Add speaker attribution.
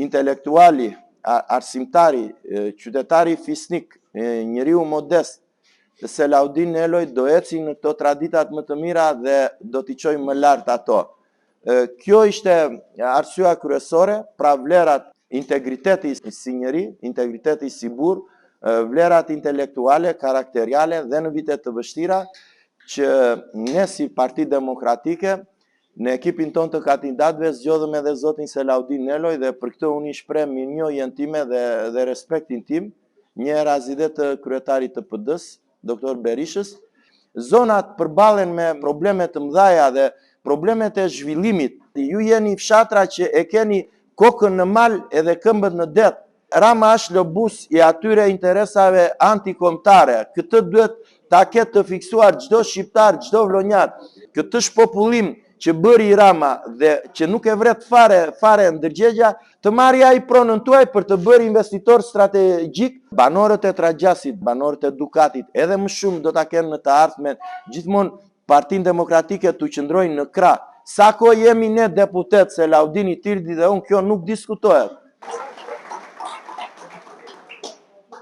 Speaker 1: intelektuali, arsimtari, qytetari fisnik, njeriu modest, Selaudin Neloj do eci në këto traditat më të mira dhe do t'i qoj më lart ato. Kjo ishte arsyeja kryesore, pra vlerat, integriteti si njeri, integriteti si burr, vlerat intelektuale, karakteriale dhe në vitet të vështira që ne si Parti Demokratike në ekipin ton të kandidatëve zgjodhëm edhe zotin Selaudin Neloj dhe për këtë unë i shpreh mirënjohjen time dhe respektin tim, një razide të kryetarit të PD-s, doktor Berishës. Zonat përballen me probleme të mëdha dhe problemet e zhvillimit. Ju jeni fshatra që e keni kokën në mal edhe këmbët në det. Rama është lobus i atyre interesave antikombëtare. Këtë duhet ta ketë të fiksuar çdo shqiptar, çdo vlonjar. Këtë shpopullim që bëri Rama dhe që nuk e vret fare ndërgjegja, të marrë ai pronën tuaj për të bërë investitor strategjik. Banorët e Tragjasit, banorët e Dukatit, edhe më shumë do ta kenë në të ardhmen gjithmonë Partinë Demokratike të qëndrojnë në krah. Sa kohë jemi ne deputet, Selaudini Tirdi dhe unë, kjo nuk diskutohet.